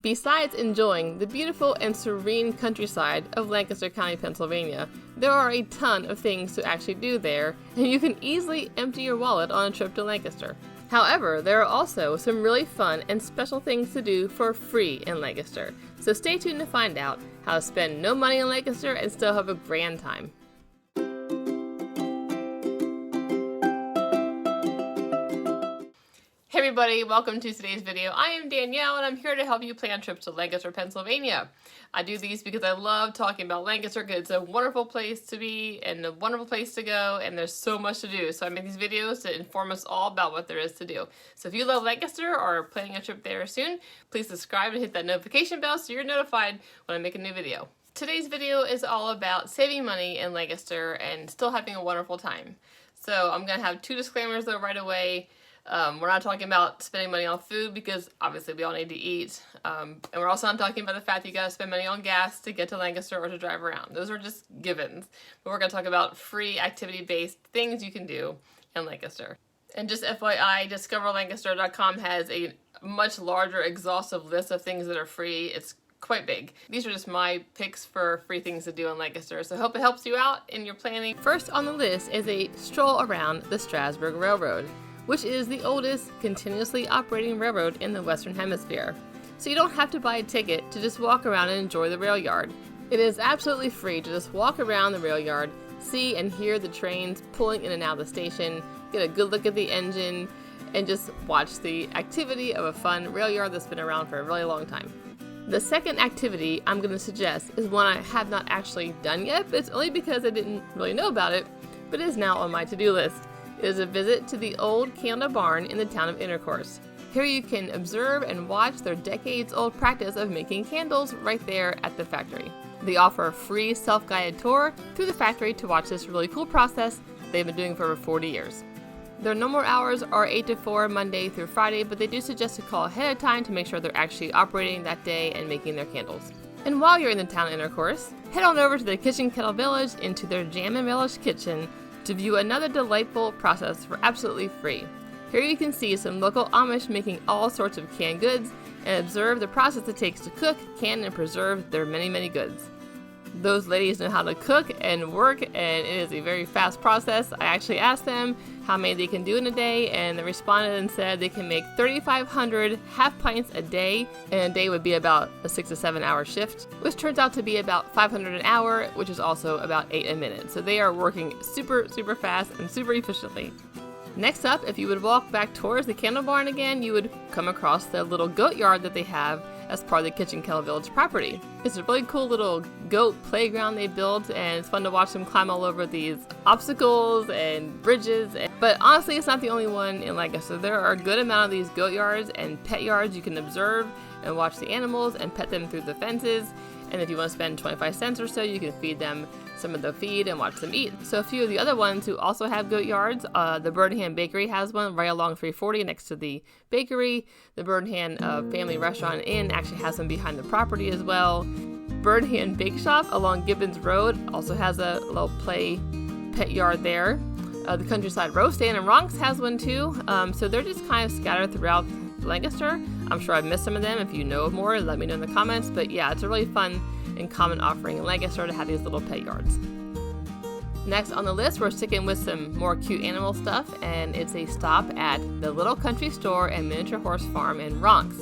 Besides enjoying the beautiful and serene countryside of Lancaster County, Pennsylvania, there are a ton of things to actually do there, and you can easily empty your wallet on a trip to Lancaster. However, there are also some really fun and special things to do for free in Lancaster, so stay tuned to find out how to spend no money in Lancaster and still have a grand time. Hey everybody, welcome to today's video. I am Danielle and I'm here to help you plan trips to Lancaster, Pennsylvania. I do these because I love talking about Lancaster because it's a wonderful place to be and a wonderful place to go, and there's so much to do. So I make these videos to inform us all about what there is to do. So if you love Lancaster or are planning a trip there soon, please subscribe and hit that notification bell so you're notified when I make a new video. Today's video is all about saving money in Lancaster and still having a wonderful time. So I'm going to have two disclaimers though right away. We're not talking about spending money on food because obviously we all need to eat. And we're also not talking about the fact that you gotta spend money on gas to get to Lancaster or to drive around. Those are just givens. But we're gonna talk about free activity-based things you can do in Lancaster. And just FYI, discoverlancaster.com has a much larger exhaustive list of things that are free. It's quite big. These are just my picks for free things to do in Lancaster, so I hope it helps you out in your planning. First on the list is a stroll around the Strasburg Railroad, which is the oldest continuously operating railroad in the Western Hemisphere. So you don't have to buy a ticket to just walk around and enjoy the rail yard. It is absolutely free to just walk around the rail yard, see and hear the trains pulling in and out of the station, get a good look at the engine, and just watch the activity of a fun rail yard that's been around for a really long time. The second activity I'm going to suggest is one I have not actually done yet, but it's only because I didn't really know about it, but it is now on my to-do list. It is a visit to the old candle barn in the town of Intercourse. Here you can observe and watch their decades-old practice of making candles right there at the factory. They offer a free self-guided tour through the factory to watch this really cool process they've been doing for over 40 years. Their normal hours are 8 to 4 Monday through Friday, but they do suggest to call ahead of time to make sure they're actually operating that day and making their candles. And while you're in the town of Intercourse, head on over to the Kitchen Kettle Village into their Jam and Relish kitchen to view another delightful process for absolutely free. Here you can see some local Amish making all sorts of canned goods and observe the process it takes to cook, can, and preserve their many goods. Those ladies know how to cook and work, and it is a very fast process. I actually asked them how many they can do in a day, and they responded and said they can make 3,500 half pints a day, and a day would be about a 6 to 7 hour shift, which turns out to be about 500 an hour, which is also about 8 a minute. So they are working super fast and super efficiently. Next up, if you would walk back towards the candle barn again, you would come across the little goat yard that they have as part of the Kitchen Kettle Village property. It's a really cool little goat playground they built, and it's fun to watch them climb all over these obstacles and bridges. But honestly, it's not the only one in Lancaster. There are a good amount of these goat yards and pet yards you can observe and watch the animals and pet them through the fences. And if you want to spend 25 cents or so, you can feed them some of the feed and watch them eat. So a few of the other ones who also have goat yards, the Bird and Hand Bakery has one right along 340 next to the bakery. The Bird and Hand Family Restaurant Inn actually has one behind the property as well. Bird and Hand Bake Shop along Gibbons Road also has a little play pet yard there. The Countryside Roast Stand in Ronks has one too. So they're just kind of scattered throughout Lancaster. I'm sure I've missed some of them. If you know of more, let me know in the comments. But yeah, it's a really fun and common offering in Lancaster to have these little pet yards. Next on the list, we're sticking with some more cute animal stuff, and it's a stop at the Little Country Store and Miniature Horse Farm in Ronks.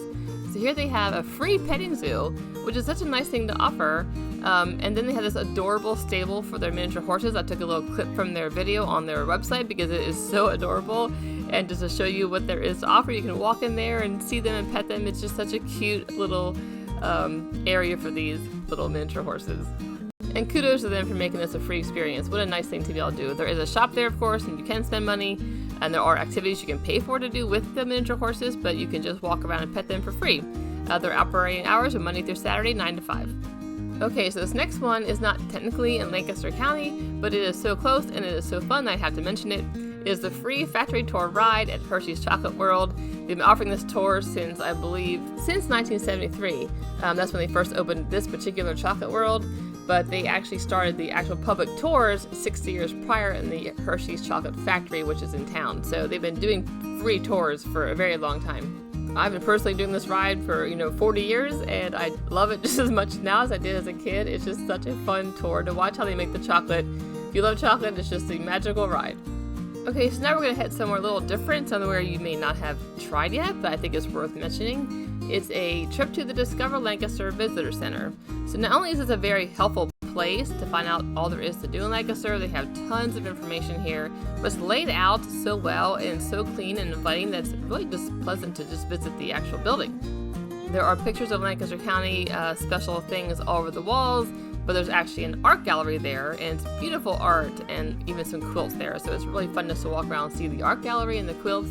So here they have a free petting zoo, which is such a nice thing to offer. And then they have this adorable stable for their miniature horses. I took a little clip from their video on their website because it is so adorable. And just to show you what there is to offer, you can walk in there and see them and pet them. It's just such a cute little area for these little miniature horses. And kudos to them for making this a free experience. What a nice thing to be able to do. There is a shop there, of course, and you can spend money. And there are activities you can pay for to do with the miniature horses, but you can just walk around and pet them for free. Their operating hours are Monday through Saturday, 9 to 5. Okay, so this next one is not technically in Lancaster County, but it is so close and it is so fun that I have to mention it. It is the free factory tour ride at Hershey's Chocolate World. They've been offering this tour since, I believe, since 1973. That's when they first opened this particular Chocolate World, but they actually started the actual public tours 60 years prior in the Hershey's Chocolate Factory, which is in town. So they've been doing free tours for a very long time. I've been personally doing this ride for, 40 years, and I love it just as much now as I did as a kid. It's just such a fun tour to watch how they make the chocolate. If you love chocolate, it's just a magical ride. Okay, so now we're going to hit somewhere a little different, somewhere you may not have tried yet, but I think it's worth mentioning. It's a trip to the Discover Lancaster Visitor Center. So not only is this a very helpful place to find out all there is to do in Lancaster, they have tons of information here, but it's laid out so well and so clean and inviting that it's really just pleasant to just visit the actual building. There are pictures of Lancaster County special things all over the walls, but there's actually an art gallery there, and it's beautiful art and even some quilts there. So it's really fun just to walk around and see the art gallery and the quilts.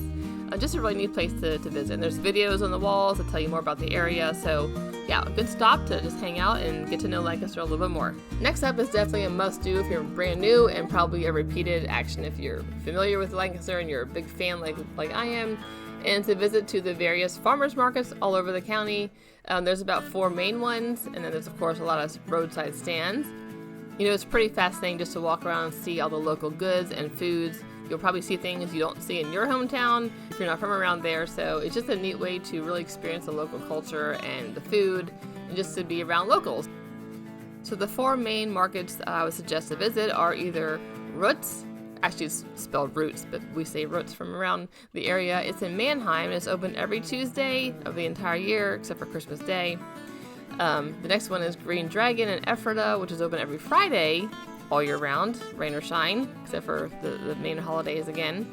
Just a really neat place to visit. And there's videos on the walls that tell you more about the area. So yeah, a good stop to just hang out and get to know Lancaster a little bit more. Next up is definitely a must-do if you're brand new, and probably a repeated action if you're familiar with Lancaster and you're a big fan like I am, and to visit to the various farmers markets all over the county. There's about 4 main ones, and then there's of course a lot of roadside stands. It's pretty fascinating just to walk around and see all the local goods and foods. You'll probably see things you don't see in your hometown if you're not from around there, so it's just a neat way to really experience the local culture and the food, and just to be around locals. So the 4 main markets I would suggest to visit are either Roots, actually it's spelled Roots, but we say Roots from around the area. It's in Mannheim, and it's open every Tuesday of the entire year except for Christmas Day. The next one is Green Dragon in Ephrata, which is open every Friday all year round, rain or shine, except for the main holidays again.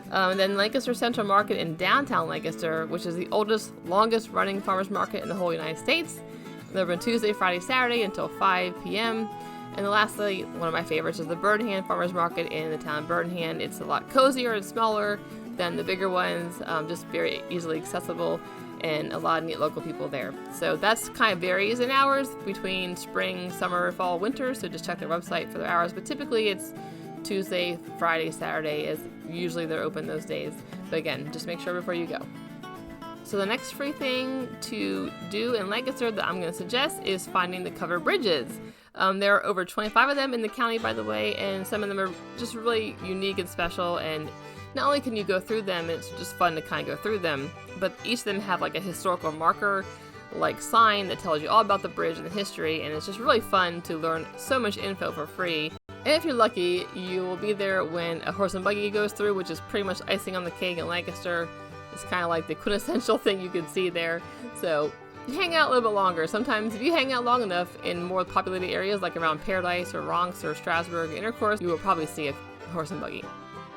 And then Lancaster Central Market in downtown Lancaster, which is the oldest, longest running farmers market in the whole United States. They're open Tuesday, Friday, Saturday until 5 p.m. And lastly, one of my favorites is the Birnham Farmers Market in the town of Birnham. It's a lot cozier and smaller than the bigger ones, just very easily accessible, and a lot of neat local people there. So that's kind of varies in hours between spring, summer, fall, winter, so just check their website for their hours, but typically it's Tuesday, Friday, Saturday is usually they're open those days. But again, just make sure before you go. So the next free thing to do in Lancaster that I'm going to suggest is finding the covered bridges. There are over 25 of them in the county, by the way, and some of them are just really unique and special, and not only can you go through them, it's just fun to kind of go through them, but each of them have like a historical marker like sign that tells you all about the bridge and the history, and it's just really fun to learn so much info for free. And if you're lucky, you will be there when a horse and buggy goes through, which is pretty much icing on the cake in Lancaster. It's kind of like the quintessential thing you can see there. So you hang out a little bit longer. Sometimes if you hang out long enough in more populated areas like around Paradise or Ronks or Strasburg Intercourse, you will probably see a horse and buggy.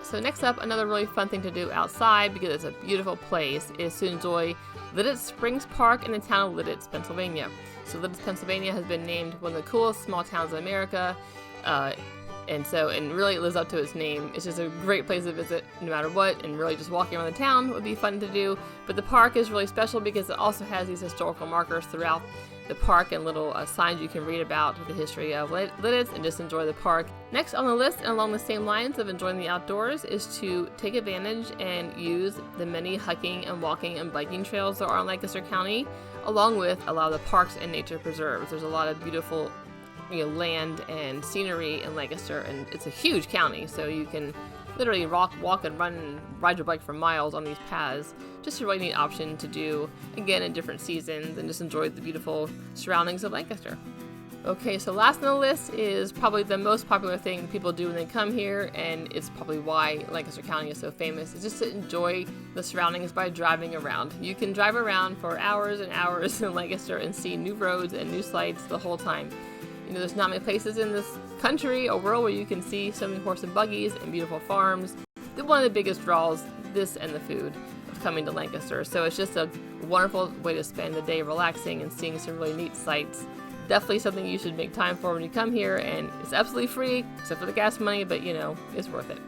So next up, another really fun thing to do outside, because it's a beautiful place, is to enjoy Lidditz Springs Park in the town of Lidditz, Pennsylvania. So Lidditz, Pennsylvania has been named one of the coolest small towns in America, and really it lives up to its name. It's just a great place to visit no matter what, and really just walking around the town would be fun to do. But the park is really special because it also has these historical markers throughout the park and little signs you can read about the history of Lidditz and just enjoy the park. Next on the list, and along the same lines of enjoying the outdoors, is to take advantage and use the many hiking and walking and biking trails there are in Lancaster County, along with a lot of the parks and nature preserves. There's a lot of beautiful land and scenery in Lancaster, and it's a huge county, so you can literally walk and run and ride your bike for miles on these paths. Just a really neat option to do, again, in different seasons, and just enjoy the beautiful surroundings of Lancaster. Okay, so last on the list is probably the most popular thing people do when they come here, and it's probably why Lancaster County is so famous, is just to enjoy the surroundings by driving around. You can drive around for hours and hours in Lancaster and see new roads and new sights the whole time. There's not many places in this country or world where you can see so many horse and buggies and beautiful farms. One of the biggest draws, this and the food, of coming to Lancaster. So it's just a wonderful way to spend the day relaxing and seeing some really neat sights. Definitely something you should make time for when you come here, and it's absolutely free, except for the gas money, but it's worth it.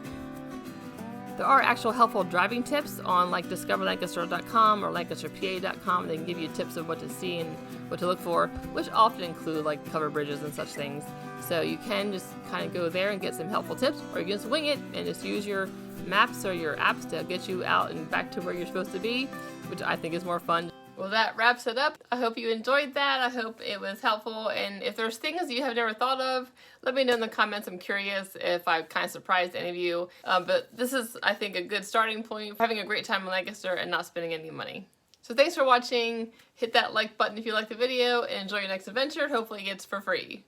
There are actual helpful driving tips on like discoverlancaster.com or lancasterpa.com. They can give you tips of what to see and what to look for, which often include like covered bridges and such things. So you can just kind of go there and get some helpful tips, or you can just wing it and just use your maps or your apps to get you out and back to where you're supposed to be, which I think is more fun. Well, that wraps it up. I hope you enjoyed that. I hope it was helpful. And if there's things you have never thought of, let me know in the comments. I'm curious if I've kind of surprised any of you. But this is, I think, a good starting point for having a great time in Lancaster and not spending any money. So So thanks for watching. Hit that like button if you like the video and enjoy your next adventure. Hopefully it gets for free.